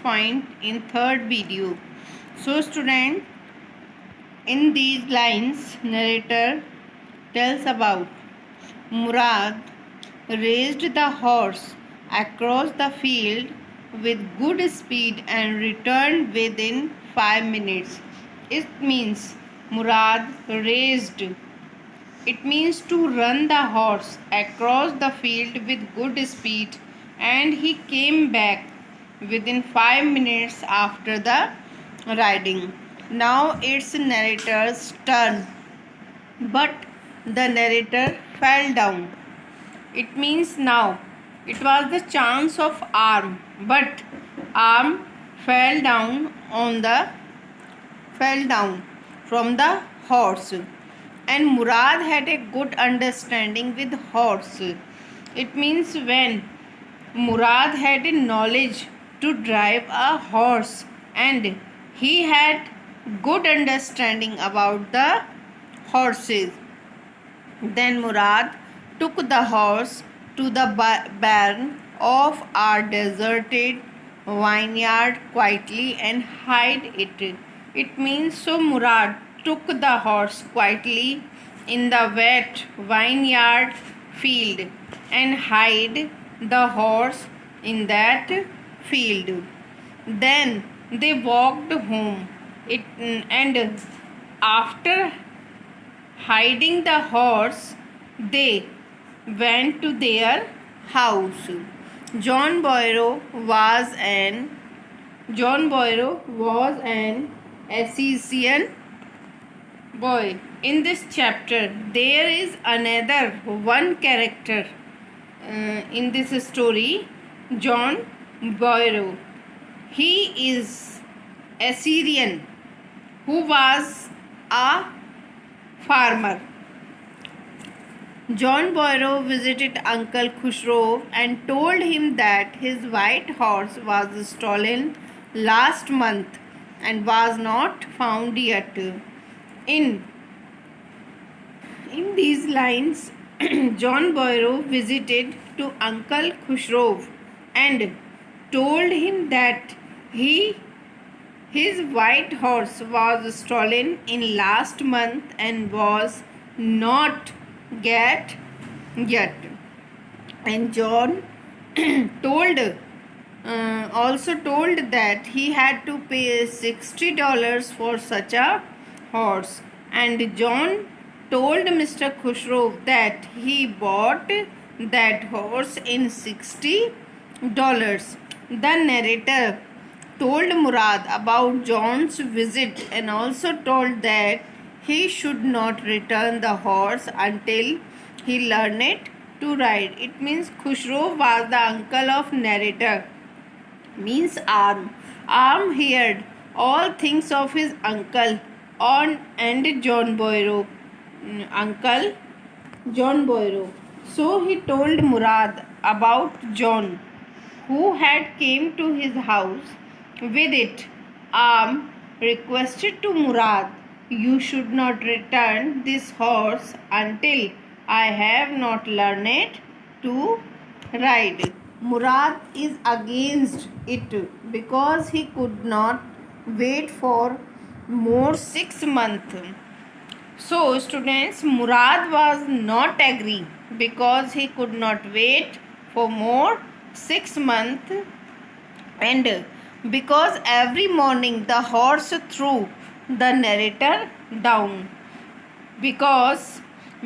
point in third video. So student, in these lines narrator tells about Murad raced the horse across the field with good speed and returned within 5 minutes. It means Murad raced. It means to run the horse across the field with good speed, and he came back within 5 minutes after the riding. Now it's narrator's turn, but the narrator fell down. It means now it was the chance of arm, but arm fell down from the horse, and Murad had a good understanding with horse. It means when Murad had a knowledge to drive a horse and he had good understanding about the horses, then Murad took the horse to the barn of our deserted vineyard quietly and hid it. It means so Murad took the horse quietly in the wet vineyard field and hid the horse in that field. Then they walked home. And after hiding the horse, they went to their house. John Boyro was an Assyrian boy. In this chapter, there is another one character in this story, John Boyro. He is Assyrian who was a farmer. John Boyro visited Uncle Khusro and told him that his white horse was stolen last month and was not found yet. In these lines, John Boyro visited to Uncle Khusro and told him that his white horse was stolen in last month and was not get yet. And John also told that he had to pay $60 for such a horse. And John told Mr. Khusro that he bought that horse in $60. The narrator told Murad about John's visit and also told that he should not return the horse until he learned it to ride. It means Khusro was the uncle of narrator, means arm. Arm heard all things of his uncle and John Boyro, uncle John Boyro. So he told Murad about John, who had came to his house. With it, Arm requested to Murad, "You should not return this horse until I have not learned it to ride." Murad is against it because he could not wait for more 6 months. So students, Murad was not agree because he could not wait for more 6 months, and because every morning the horse threw the narrator down. Because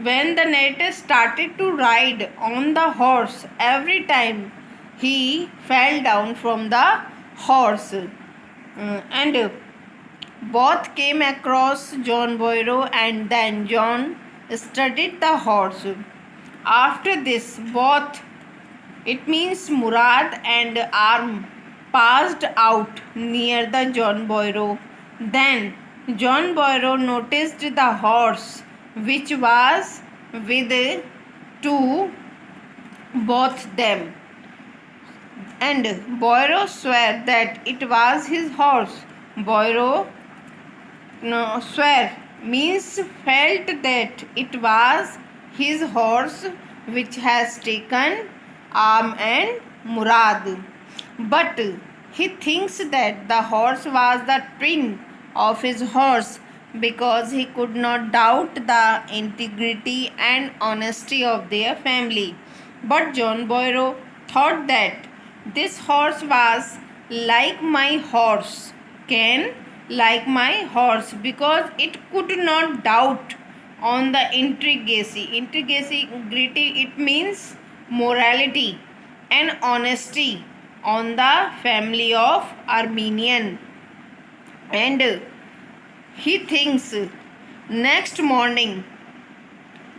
when the narrator started to ride on the horse, every time he fell down from the horse. And both came across John Boyro, and then John studied the horse. After this, both, it means Murad and Arm, passed out near the John Boyro. Then John Boyro noticed the horse which was with both them, and Boyro swore that it was his horse. Boyro swear means felt that it was his horse which has taken Arm and Murad. But He thinks that the horse was the twin of his horse because he could not doubt the integrity and honesty of their family. But John Boyro thought that this horse was like my horse, can like my horse, because it could not doubt on the integrity, it means morality and honesty on the family of Armenian. And he thinks next morning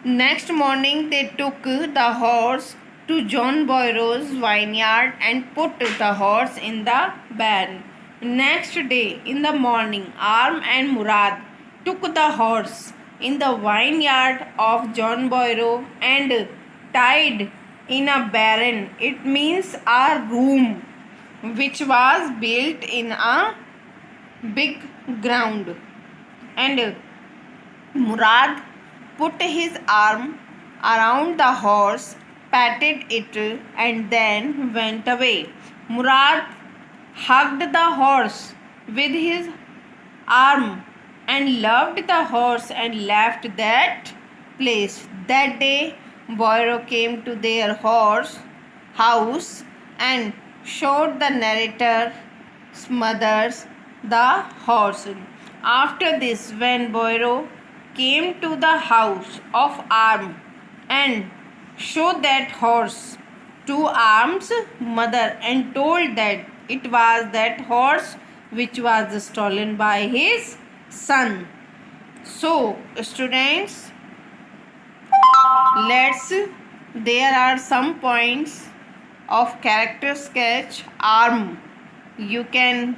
they took the horse to John Boyro's vineyard and put the horse in the barn. Next day in the morning, Arm and Murad took the horse in the vineyard of John Boyro and tied in a barn. It means a room which was built in a big ground. And Murad put his arm around the horse, patted it, and then went away. Murad hugged the horse with his arm and loved the horse and left that place. That day, Boyro came to their house and showed the narrator's mother's the horse. After this, when Boyro came to the house of Arm and showed that horse to Arm's mother and told that it was that horse which was stolen by his son. So, students, there are some points of character sketch. Arm, you can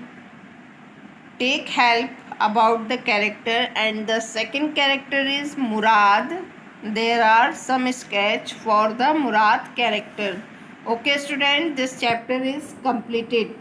take help about the character, and the second character is Murad. There are some sketch for the Murad character. Okay student, this chapter is completed.